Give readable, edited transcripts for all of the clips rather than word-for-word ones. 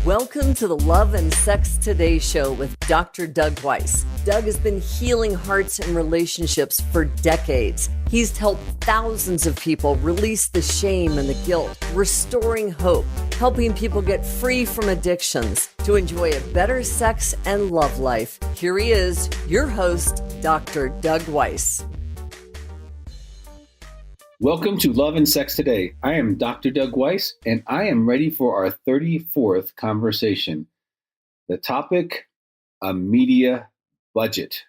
Welcome to the Love and Sex Today show with Dr. Doug Weiss. Doug has been healing hearts and relationships for decades. He's helped thousands of people release the shame and the guilt, restoring hope, helping people get free from addictions to enjoy a better sex and love life. Here he is, your host, Dr. Doug Weiss. Welcome to Love and Sex Today. I am Dr. Doug Weiss, and I am ready for our 34th conversation. The topic, a media budget.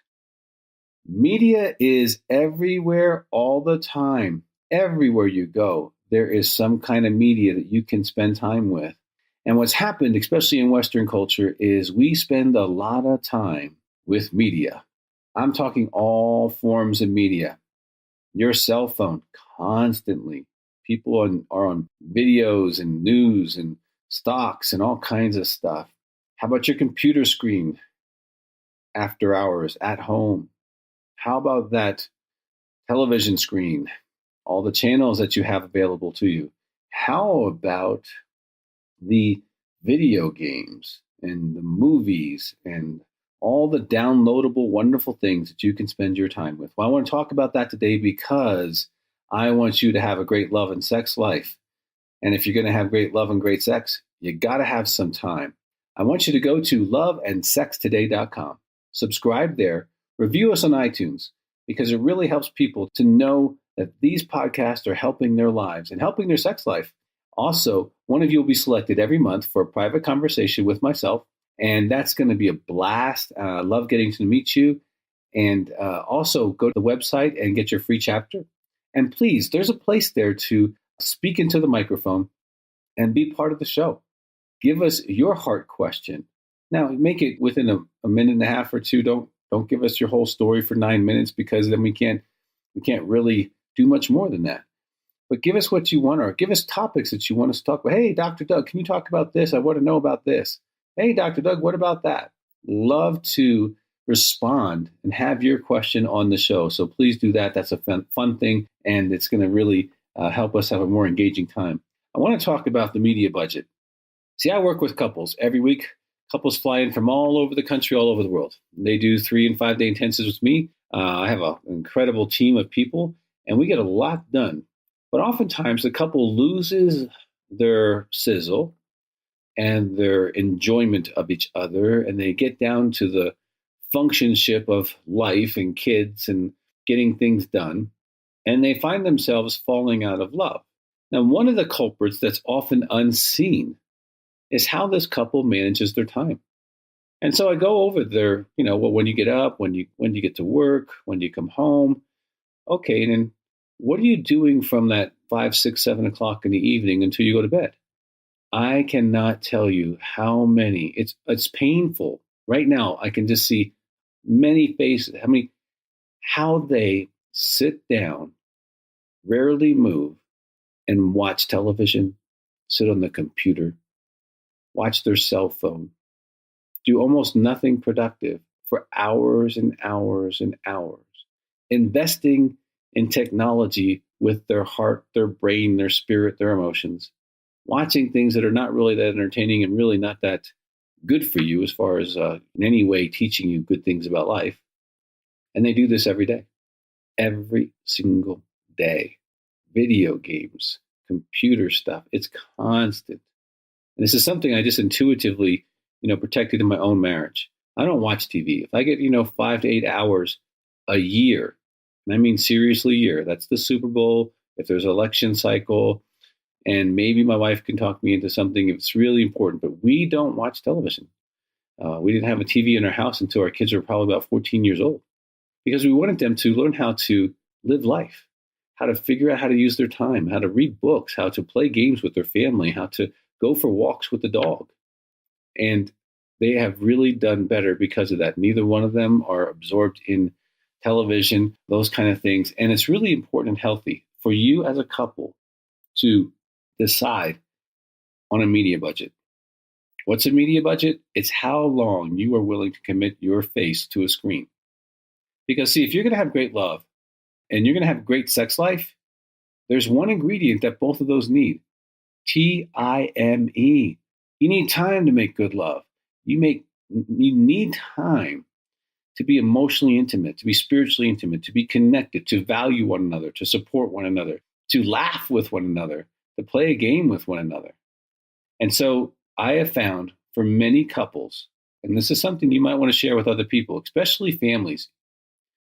Media is everywhere all the time. Everywhere you go, there is some kind of media that you can spend time with. And what's happened, especially in Western culture, is we spend a lot of time with media. I'm talking all forms of media. Your cell phone, constantly. People are on videos and news and stocks and all kinds of stuff. How about your computer screen after hours at home? How about that television screen? All the channels that you have available to you. How about the video games and the movies and all the downloadable, wonderful things that you can spend your time with? Well, I want to talk about that today because I want you to have a great love and sex life. And if you're going to have great love and great sex, you got to have some time. I want you to go to loveandsextoday.com. Subscribe there. Review us on iTunes because it really helps people to know that these podcasts are helping their lives and helping their sex life. Also, one of you will be selected every month for a private conversation with myself. And that's going to be a blast. I love getting to meet you. And also go to the website and get your free chapter. And please, there's a place there to speak into the microphone and be part of the show. Give us your heart question. Now, make it within a minute and a half or two. Don't give us your whole story for 9 minutes because then we can't really do much more than that. But give us what you want, or give us topics that you want us to talk about. Hey, Dr. Doug, can you talk about this? I want to know about this. Hey, Dr. Doug, what about that? Love to respond and have your question on the show. So please do that. That's a fun thing, and it's going to really help us have a more engaging time. I want to talk about the media budget. See, I work with couples every week. Couples fly in from all over the country, all over the world. They do 3 and 5 day intensives with me. I have an incredible team of people, and we get a lot done. But oftentimes, the couple loses their sizzle and their enjoyment of each other, and they get down to the functionship of life and kids and getting things done, and they find themselves falling out of love. Now, one of the culprits that's often unseen is how this couple manages their time. And so I go over their, when you get up, when you get to work, when you come home. Okay, and then what are you doing from that 5, 6, 7 o'clock in the evening until you go to bed? I cannot tell you how many. It's painful. Right now, I can just see many faces. How they sit down, rarely move, and watch television, sit on the computer, watch their cell phone, do almost nothing productive for hours and hours and hours, investing in technology with their heart, their brain, their spirit, their emotions, watching things that are not really that entertaining and really not that good for you as far as in any way teaching you good things about life. And they do this every day, every single day. Video games, computer stuff, it's constant. And this is something I just intuitively, protected in my own marriage. I don't watch TV. If I get, 5 to 8 hours a year, and I mean seriously a year, that's the Super Bowl, if there's an election cycle, and maybe my wife can talk me into something if it's really important, but we don't watch television. We didn't have a TV in our house until our kids were probably about 14 years old because we wanted them to learn how to live life, how to figure out how to use their time, how to read books, how to play games with their family, how to go for walks with the dog. And they have really done better because of that. Neither one of them are absorbed in television, those kind of things. And it's really important and healthy for you as a couple to decide on a media budget. What's a media budget? It's how long you are willing to commit your face to a screen. Because see, if you're going to have great love and you're going to have great sex life, there's one ingredient that both of those need. Time. You need time to make good love. You need time to be emotionally intimate, to be spiritually intimate, to be connected, to value one another, to support one another, to laugh with one another, to play a game with one another. And so I have found for many couples, and this is something you might want to share with other people, especially families,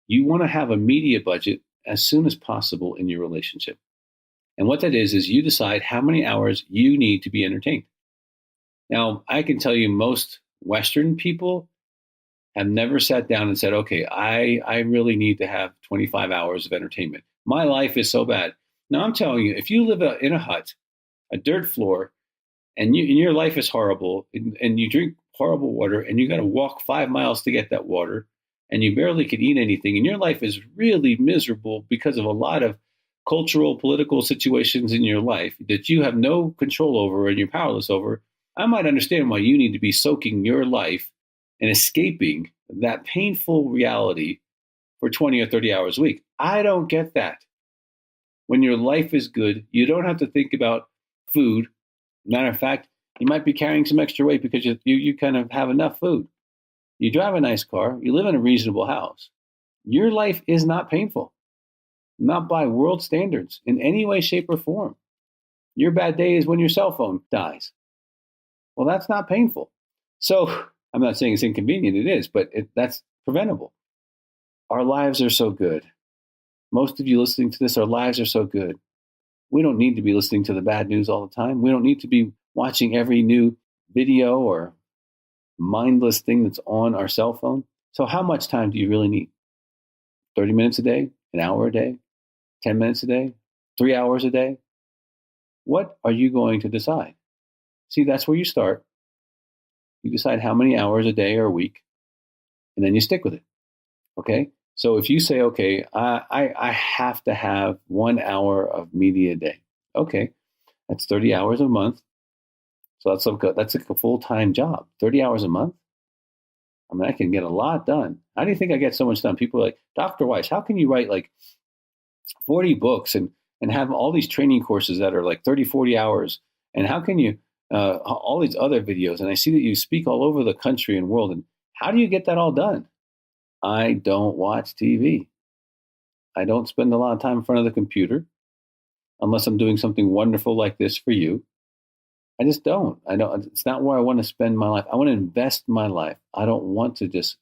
you want to have a media budget as soon as possible in your relationship. And what that is you decide how many hours you need to be entertained. Now, I can tell you most Western people have never sat down and said, okay, I really need to have 25 hours of entertainment. My life is so bad. Now, I'm telling you, if you live in a hut, a dirt floor, and your life is horrible, and you drink horrible water, and you got to walk 5 miles to get that water, and you barely can eat anything, and your life is really miserable because of a lot of cultural, political situations in your life that you have no control over and you're powerless over, I might understand why you need to be soaking your life and escaping that painful reality for 20 or 30 hours a week. I don't get that. When your life is good, you don't have to think about food. Matter of fact, you might be carrying some extra weight because you kind of have enough food. You drive a nice car. You live in a reasonable house. Your life is not painful, not by world standards in any way, shape, or form. Your bad day is when your cell phone dies. Well, that's not painful. So I'm not saying it's inconvenient. It is, but that's preventable. Our lives are so good. Most of you listening to this, our lives are so good. We don't need to be listening to the bad news all the time. We don't need to be watching every new video or mindless thing that's on our cell phone. So how much time do you really need? 30 minutes a day? An hour a day? 10 minutes a day? 3 hours a day? What are you going to decide? See, that's where you start. You decide how many hours a day or a week, and then you stick with it. Okay? So if you say, okay, I have to have 1 hour of media a day. Okay, that's 30 hours a month. So that's like a full-time job. 30 hours a month? I mean, I can get a lot done. How do you think I get so much done? People are like, Dr. Weiss, how can you write like 40 books and have all these training courses that are like 30, 40 hours? And how can you, all these other videos? And I see that you speak all over the country and world. And how do you get that all done? I don't watch TV. I don't spend a lot of time in front of the computer unless I'm doing something wonderful like this for you. I just don't. It's not where I want to spend my life. I want to invest my life. I don't want to just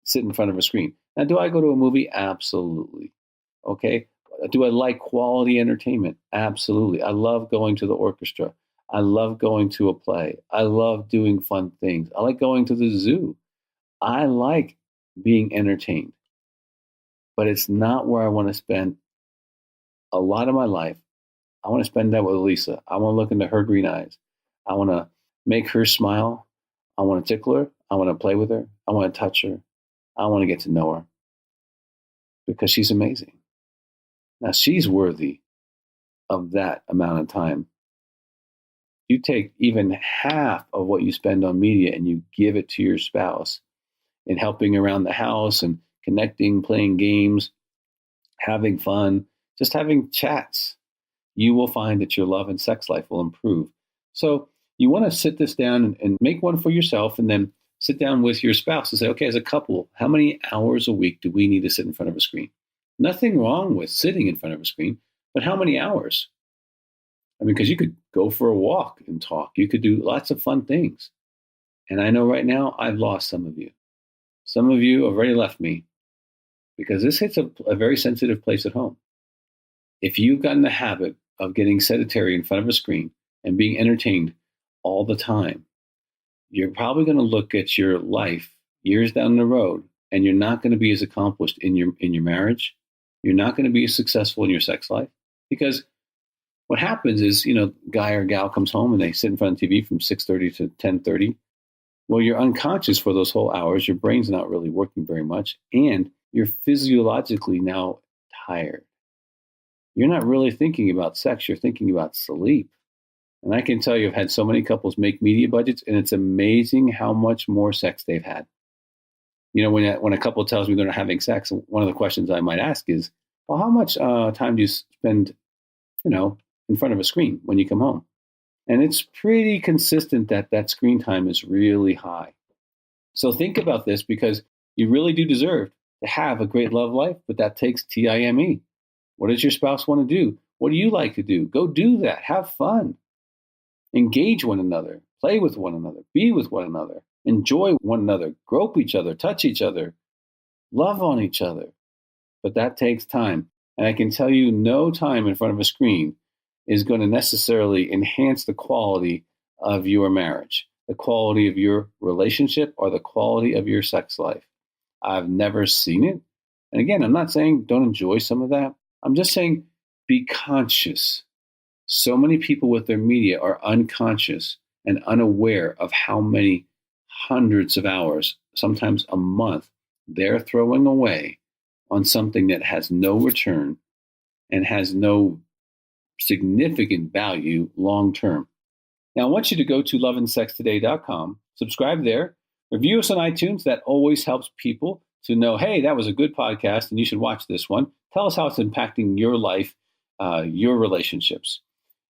sit in front of a screen. Now, do I go to a movie? Absolutely. Okay. Do I like quality entertainment? Absolutely. I love going to the orchestra. I love going to a play. I love doing fun things. I like going to the zoo. I like being entertained. But it's not where I want to spend a lot of my life. I want to spend that with Lisa. I want to look into her green eyes. I want to make her smile. I want to tickle her. I want to play with her. I want to touch her. I want to get to know her because she's amazing. Now, she's worthy of that amount of time. You take even half of what you spend on media and you give it to your spouse in helping around the house and connecting, playing games, having fun, just having chats. You will find that your love and sex life will improve. So you want to sit this down and make one for yourself and then sit down with your spouse and say, okay, as a couple, how many hours a week do we need to sit in front of a screen? Nothing wrong with sitting in front of a screen, but how many hours? I mean, because you could go for a walk and talk. You could do lots of fun things. And I know right now I've lost some of you. Some of you have already left me because this hits a very sensitive place at home. If you've gotten the habit of getting sedentary in front of a screen and being entertained all the time, you're probably going to look at your life years down the road and you're not going to be as accomplished in your marriage. You're not going to be as successful in your sex life because what happens is, guy or gal comes home and they sit in front of TV from 6:30 to 10:30. Well, you're unconscious for those whole hours. Your brain's not really working very much. And you're physiologically now tired. You're not really thinking about sex. You're thinking about sleep. And I can tell you, I've had so many couples make media budgets, and it's amazing how much more sex they've had. When a couple tells me they're not having sex, one of the questions I might ask is, well, how much time do you spend, in front of a screen when you come home? And it's pretty consistent that that screen time is really high. So think about this, because you really do deserve to have a great love life, but that takes time. What does your spouse want to do? What do you like to do? Go do that. Have fun. Engage one another. Play with one another. Be with one another. Enjoy one another. Grope each other. Touch each other. Love on each other. But that takes time. And I can tell you, no time in front of a screen is going to necessarily enhance the quality of your marriage, the quality of your relationship, or the quality of your sex life. I've never seen it. And again, I'm not saying don't enjoy some of that. I'm just saying be conscious. So many people with their media are unconscious and unaware of how many hundreds of hours, sometimes a month, they're throwing away on something that has no return and has no significant value long term. Now, I want you to go to loveandsextoday.com, subscribe there, review us on iTunes. That always helps people to know, hey, that was a good podcast and you should watch this one. Tell us how it's impacting your life, your relationships.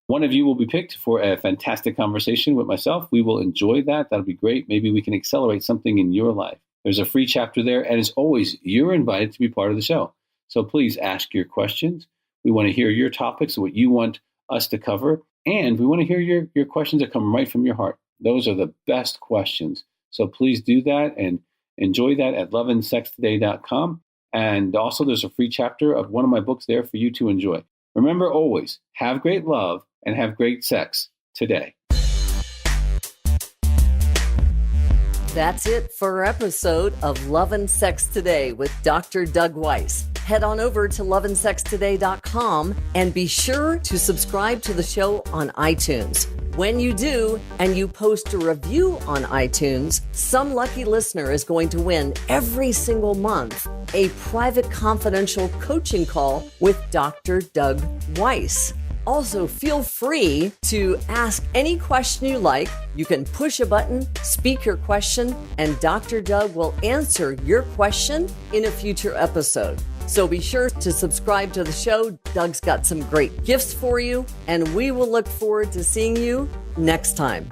One of you will be picked for a fantastic conversation with myself. We will enjoy that. That'll be great. Maybe we can accelerate something in your life. There's a free chapter there. And as always, you're invited to be part of the show. So please ask your questions. We want to hear your topics, what you want us to cover. And we want to hear your questions that come right from your heart. Those are the best questions. So please do that and enjoy that at loveandsextoday.com. And also there's a free chapter of one of my books there for you to enjoy. Remember always, have great love and have great sex today. That's it for our episode of Love and Sex Today with Dr. Doug Weiss. Head on over to loveandsextoday.com and be sure to subscribe to the show on iTunes. When you do, and you post a review on iTunes, some lucky listener is going to win every single month a private confidential coaching call with Dr. Doug Weiss. Also, feel free to ask any question you like. You can push a button, speak your question, and Dr. Doug will answer your question in a future episode. So be sure to subscribe to the show. Doug's got some great gifts for you, and we will look forward to seeing you next time.